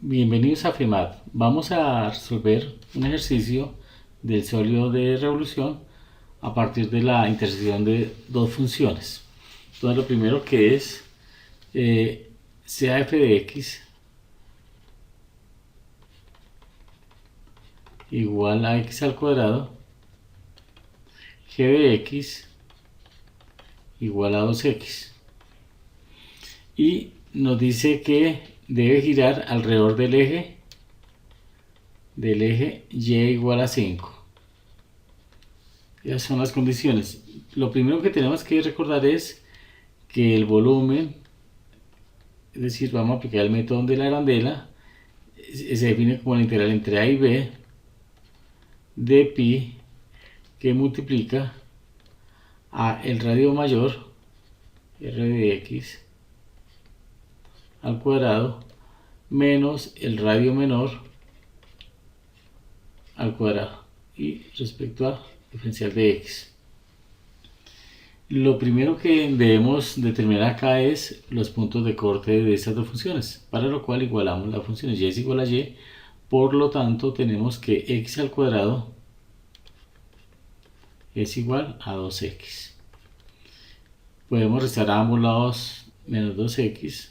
Bienvenidos a FEMAT. Vamos a resolver un ejercicio del sólido de revolución a partir de la intersección de dos funciones. Entonces lo primero que es sea f de x igual a x al cuadrado, g de x igual a 2x. Y nos dice que debe girar alrededor del eje y igual a 5. Esas son las condiciones. Lo primero que tenemos que recordar es que el volumen, es decir, vamos a aplicar el método de la arandela, se define como la integral entre a y b de pi que multiplica a el radio mayor, r de x, al cuadrado, menos el radio menor al cuadrado, y respecto a diferencial de x. Lo primero que debemos determinar acá es los puntos de corte de estas dos funciones, para lo cual igualamos las funciones. Y es igual a y, por lo tanto tenemos que x al cuadrado es igual a 2x. Podemos restar a ambos lados menos 2x,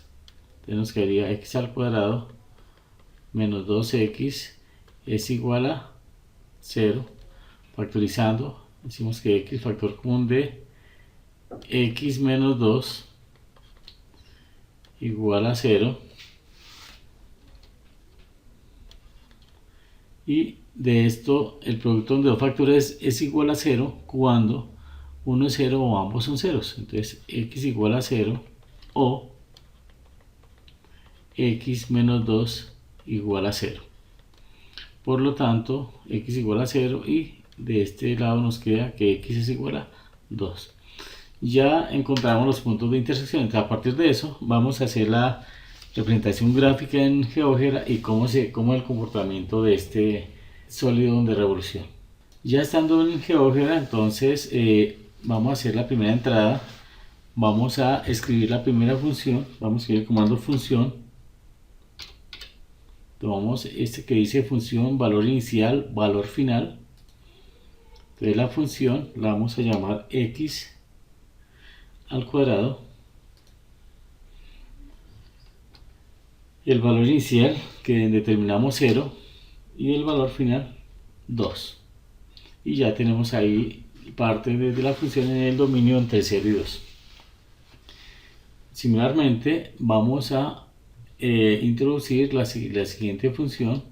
entonces nos quedaría x al cuadrado menos 2x es igual a 0. Factorizando, decimos que x, factor común de x menos 2 igual a 0, y de esto el producto de dos factores es igual a 0 cuando uno es 0 o ambos son ceros. Entonces x igual a 0 o x menos 2 igual a 0. Por lo tanto, x igual a 0, y de este lado nos queda que x es igual a 2. Ya encontramos los puntos de intersección. Entonces, a partir de eso vamos a hacer la representación gráfica en GeoGebra y cómo es el comportamiento de este sólido de revolución. Ya estando en GeoGebra, entonces vamos a hacer la primera entrada. Vamos a escribir la primera función. Vamos a escribir el comando función. Tomamos este que dice función valor inicial, valor final. Entonces la función la vamos a llamar x al cuadrado. El valor inicial que determinamos 0 y el valor final 2. Y ya tenemos ahí parte de la función en el dominio entre 0 y 2. Similarmente vamos a introducir la siguiente función.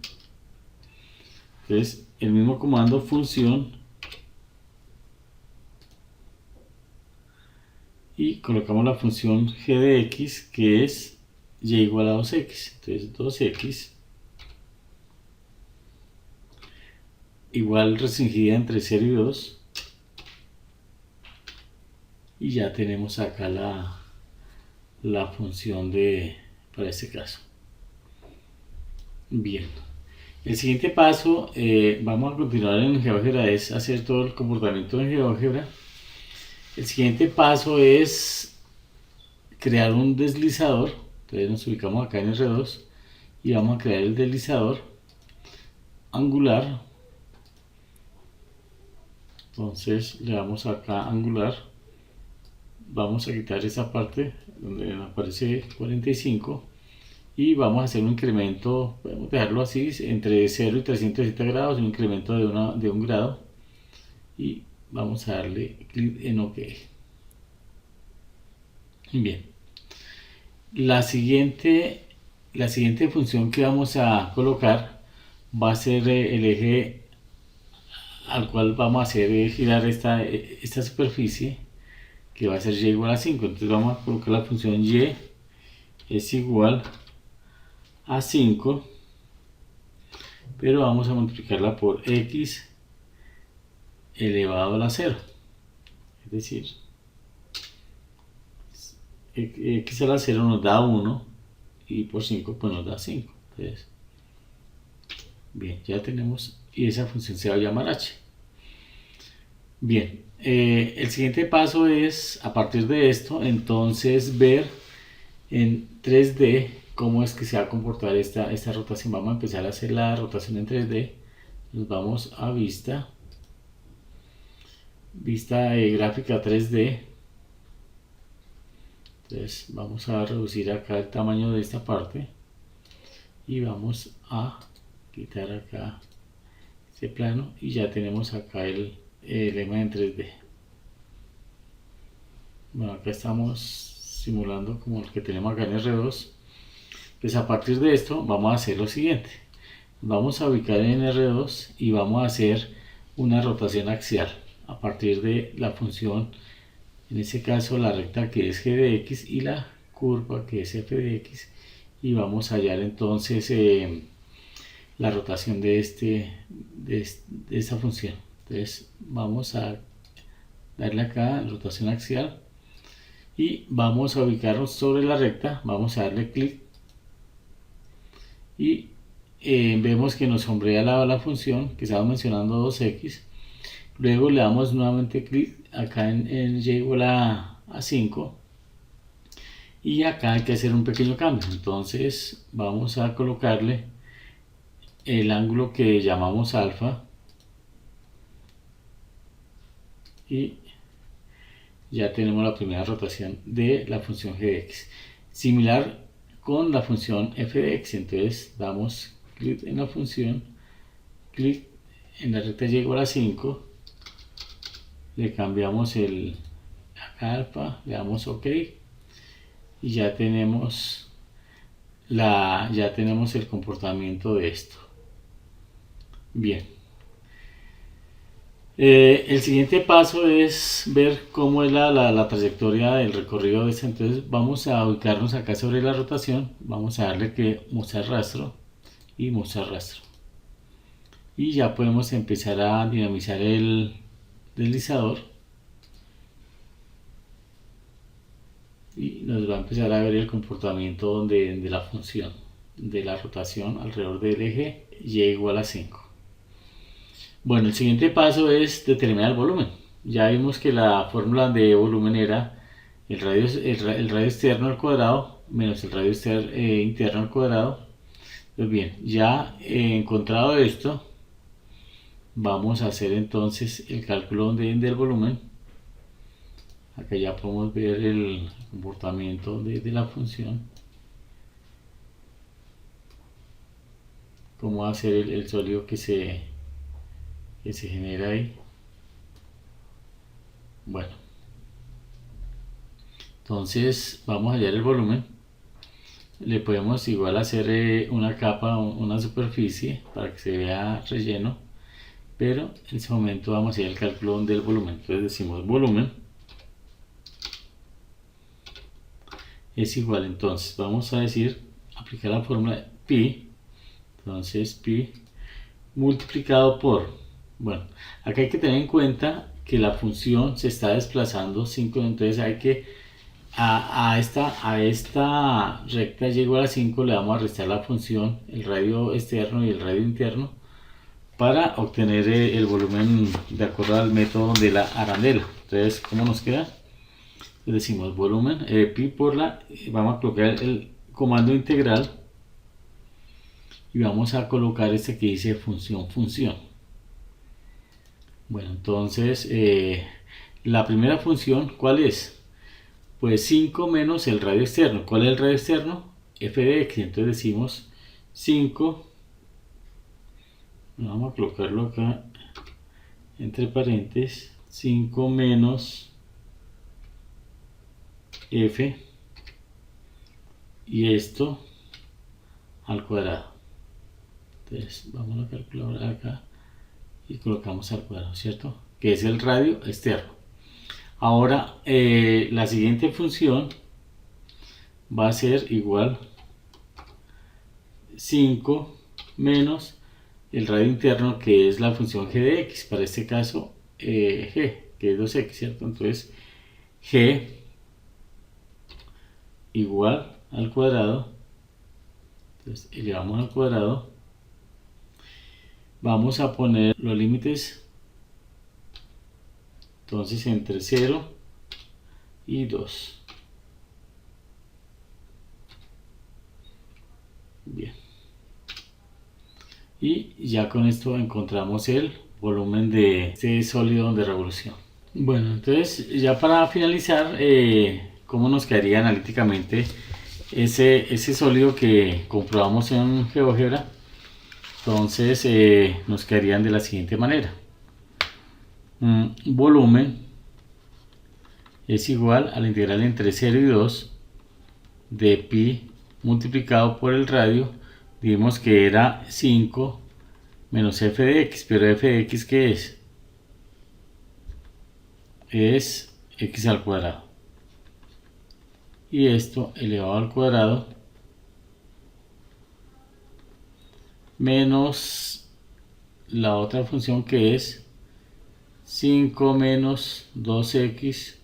Entonces el mismo comando función y colocamos la función g de x que es y igual a 2x. Entonces 2x igual restringida entre 0 y 2, y ya tenemos acá la función para este caso. Bien, el siguiente paso, vamos a continuar en GeoGebra, es hacer todo el comportamiento en GeoGebra. El siguiente paso es crear un deslizador. Entonces nos ubicamos acá en R2 y vamos a crear el deslizador angular. Entonces le damos acá angular, vamos a quitar esa parte donde aparece 45 y vamos a hacer un incremento, podemos dejarlo así, entre 0 y 360 grados, un incremento de un grado, y vamos a darle clic en OK. Bien, la siguiente función que vamos a colocar va a ser el eje al cual vamos a hacer girar esta superficie, que va a ser y igual a 5. Entonces vamos a colocar la función y es igual a 5, pero vamos a multiplicarla por x elevado a la 0, es decir, x a la 0 nos da 1 y por 5 pues nos da 5. Entonces, bien, ya tenemos, y esa función se va a llamar h. Bien, el siguiente paso es, a partir de esto, entonces ver en 3D cómo es que se va a comportar esta rotación. Vamos a empezar a hacer la rotación en 3D. Nos vamos a vista gráfica 3D. Entonces vamos a reducir acá el tamaño de esta parte y vamos a quitar acá este plano y ya tenemos acá el imagen en 3D. Bueno, acá estamos simulando como el que tenemos acá en R2. Pues a partir de esto vamos a hacer lo siguiente. Vamos a ubicar en R2 y vamos a hacer una rotación axial a partir de la función, en este caso la recta que es g de x y la curva que es f de x, y vamos a hallar entonces la rotación de esta función. Entonces vamos a darle acá rotación axial y vamos a ubicarnos sobre la recta, vamos a darle clic y vemos que nos sombrea la función que estaba mencionando 2x. Luego le damos nuevamente clic acá en y igual a 5 y acá hay que hacer un pequeño cambio. Entonces vamos a colocarle el ángulo que llamamos alfa y ya tenemos la primera rotación de la función g de x, similar con la función f de x. Entonces damos clic en la función, clic en la recta y igual a 5, le cambiamos el acá alfa, le damos ok y ya tenemos el comportamiento de esto. Bien, el siguiente paso es ver cómo es la trayectoria del recorrido de este. Entonces vamos a ubicarnos acá sobre la rotación, vamos a darle que mostrar rastro y mostrar rastro y ya podemos empezar a dinamizar el deslizador y nos va a empezar a ver el comportamiento de la función de la rotación alrededor del eje y igual a 5. Bueno, el siguiente paso es determinar el volumen. Ya vimos que la fórmula de volumen era el radio externo al cuadrado menos el radio interno al cuadrado. Pues bien, ya encontrado esto, vamos a hacer entonces el cálculo del volumen. Acá ya podemos ver el comportamiento de la función, cómo va a ser el sólido que se genera ahí. Bueno, entonces vamos a hallar el volumen. Le podemos igual hacer una capa, una superficie para que se vea relleno, pero en ese momento vamos a hacer el cálculo del volumen. Entonces decimos volumen es igual, entonces vamos a decir, aplicar la fórmula pi, entonces pi multiplicado por, bueno, acá hay que tener en cuenta que la función se está desplazando 5, entonces hay que a esta recta y igual a 5 le vamos a restar la función, el radio externo y el radio interno, para obtener el volumen de acuerdo al método de la arandela. Entonces, ¿cómo nos queda? Decimos volumen pi por vamos a colocar el comando integral y vamos a colocar este que dice función. Bueno, entonces la primera función, ¿cuál es? Pues 5 menos el radio externo. ¿Cuál es el radio externo? F de x. Entonces decimos 5, vamos a colocarlo acá entre paréntesis, 5 menos f y esto al cuadrado. Entonces vamos a calcular acá y colocamos al cuadrado, ¿cierto? Que es el radio externo. Ahora la siguiente función va a ser igual 5 menos el radio interno, que es la función g de x, para este caso g, que es 2x, ¿cierto? Entonces g igual al cuadrado, entonces elevamos al cuadrado, vamos a poner los límites entonces entre 0 y 2. Bien, y ya con esto encontramos el volumen de este sólido de revolución. Bueno, entonces ya para finalizar, ¿cómo nos quedaría analíticamente ese sólido que comprobamos en GeoGebra? Entonces nos quedarían de la siguiente manera. Volumen es igual a la integral entre 0 y 2 de pi multiplicado por el radio. Dijimos que era 5 menos f de x, pero f de x, ¿qué es? Es x al cuadrado. Y esto elevado al cuadrado menos la otra función que es 5 menos 2x,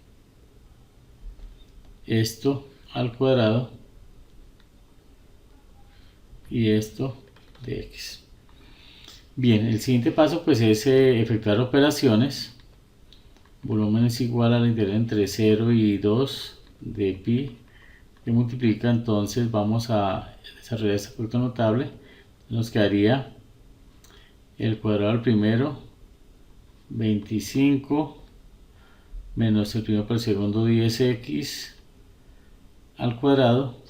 esto al cuadrado y esto de x. Bien, el siguiente paso pues es efectuar operaciones. Volumen es igual a la integral entre 0 y 2 de pi que multiplica, entonces vamos a desarrollar este producto notable. Nos quedaría el cuadrado al primero 25 menos el primero por el segundo 10x al cuadrado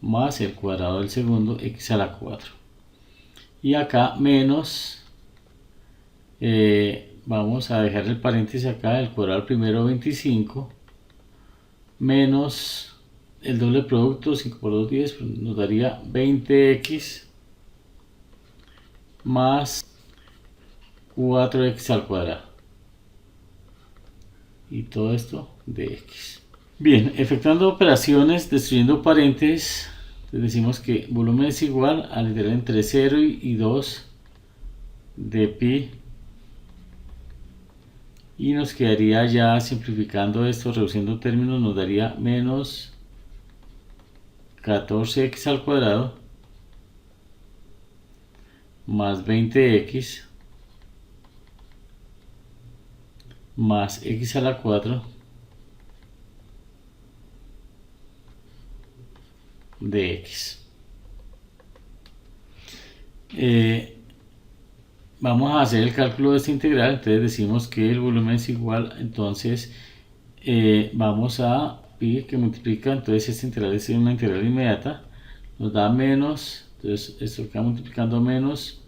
más el cuadrado del segundo x a la 4. Y acá menos, vamos a dejar el paréntesis acá, el cuadrado al primero 25 menos el doble producto, 5 por 2 10, pues nos daría 20x más 4x al cuadrado. Y todo esto de x. Bien, efectuando operaciones, destruyendo paréntesis, decimos que volumen es igual a la integral entre 0 y 2 de pi. Y nos quedaría ya simplificando esto, reduciendo términos, nos daría menos 14x al cuadrado más 20x más x a la 4 de x. Vamos a hacer el cálculo de esta integral, entonces decimos que el volumen es igual, entonces vamos a pi que multiplica, entonces esta integral es una integral inmediata, nos da menos, entonces esto queda multiplicando menos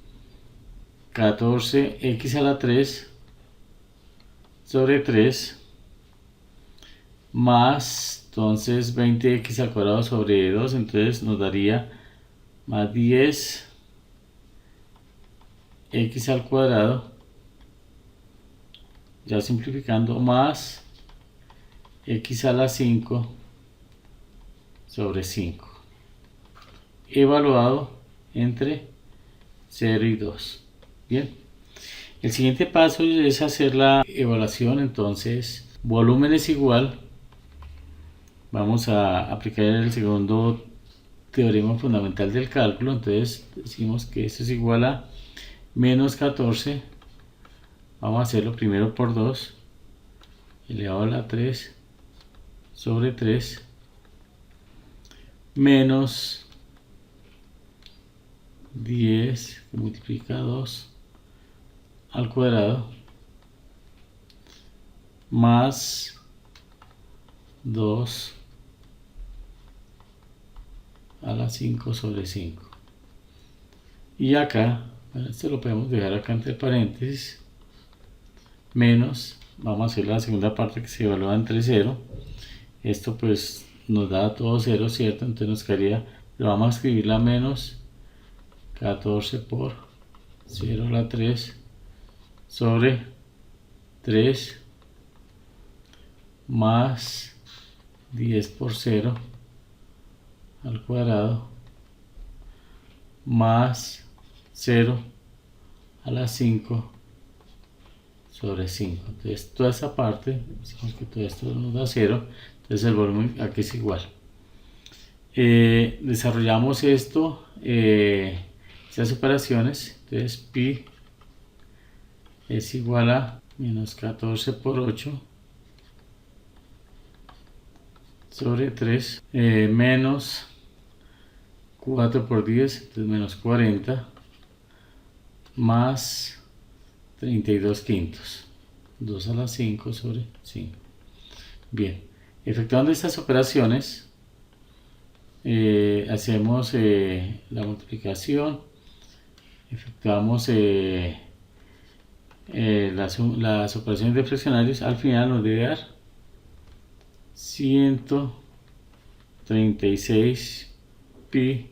14x a la 3 sobre 3 más entonces 20x al cuadrado sobre 2, entonces nos daría más 10x al cuadrado, ya simplificando, más x a la 5 sobre 5 evaluado entre 0 y 2. Bien, el siguiente paso es hacer la evaluación. Entonces volumen es igual, vamos a aplicar el segundo teorema fundamental del cálculo, entonces decimos que esto es igual a menos 14, vamos a hacerlo primero por 2 elevado a la 3 sobre 3 menos 10 que multiplica 2 al cuadrado más 2 a la 5 sobre 5. Y acá, bueno, esto lo podemos dejar acá entre paréntesis, menos, vamos a hacer la segunda parte que se evalúa entre 0. Esto pues nos da todo 0, ¿cierto? Entonces nos quedaría, pero vamos a escribir la menos 14 por 0 a la 3 sobre 3 más 10 por 0 al cuadrado más 0 a la 5 sobre 5. Entonces toda esa parte, decimos que todo esto nos da 0, entonces el volumen aquí es igual. Desarrollamos esto, estas operaciones, entonces pi es igual a menos 14 por 8 sobre 3, menos 4 por 10, entonces menos 40, más 32 quintos, 2 a la 5 sobre 5. Bien, efectuando estas operaciones, hacemos la multiplicación, efectuamos las operaciones de fraccionarios. Al final nos debe dar 136 pi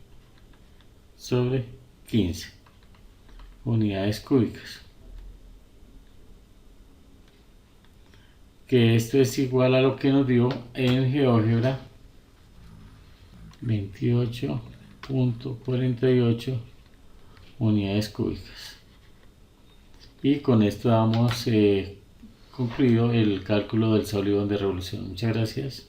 sobre 15 unidades cúbicas, que esto es igual a lo que nos dio en GeoGebra 28.48 unidades cúbicas. Y con esto damos concluido el cálculo del sólido de revolución. Muchas gracias.